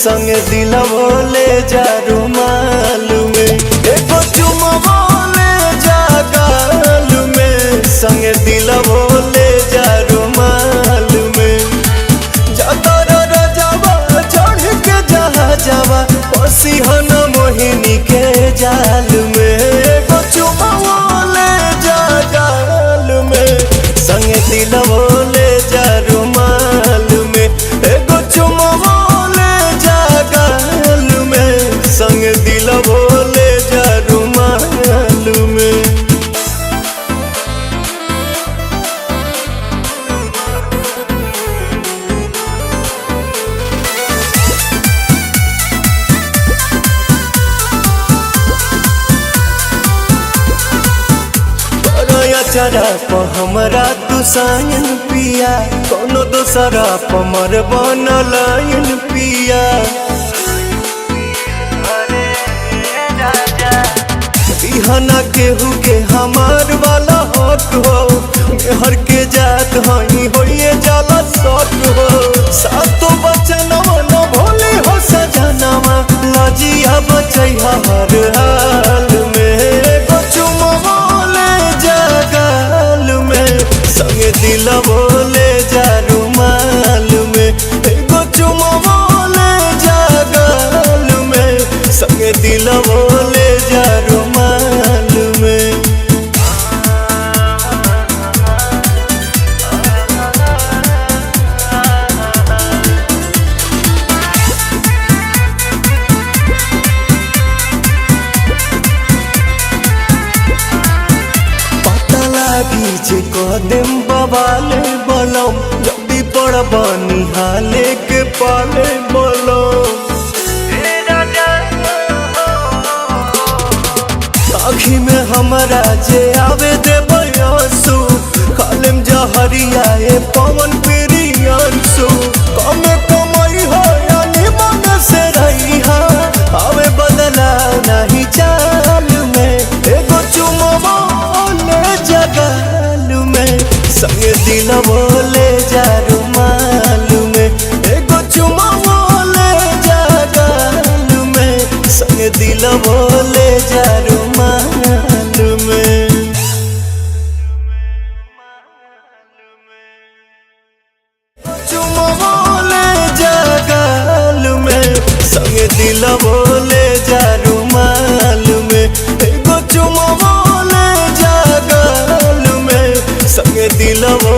संग दिलवो ले जा रुमाल में, एगो चुमवो ले जा गाल में, संग दिलवो ले जा रुमाल में। जातर रजावा चढ़ के जहाजवा पसिहन मोहिनी के जाल में, एगो चुमवो ले जा गाल में, संग दिलवो ले जा रुमाल में, एगो चुमवो ले जा गाल में, संग दिलवो ले जा रुमाल में। चरा प हमरा तू सायन पिया, कोनो दोसरा प मर बनलायन पिया। बिहना केहू के हमार वाला हक हो, मेहर के जात हई होइए जाला सक हो। सातो बचनवा न भोले हो सजनवा, लजिया बचैहा हर हाल में, एगो चुमवो ले जा गाल में, संग दिलवो ले जा रुमाल में, एगो चुमवो ले जा गाल में, संग दिलवो ले जा रुमाल में। बीचे कदम बवाले बलम, जल्दी पड़ बनी हाले के पाले बलम। आँखी में हमरा जे आवे दे बयासु, खालिम जहरिया ए पवन प्रियांसु। कमे कमाई हो यानी मन से रही हा, आवे बदला नहीं चाल में, एगो चुमवो ले जा गाल में, संग दिलवो ले जा रुमाल में, एगो चुमवो ले जा गाल में, संग दिलवो ले जा रुमाल में। चुमवो ले जा गाल में, संग दिलवो ले जा रुमाल में, एगो चुमवो ले जा गाल में, संग दिलवो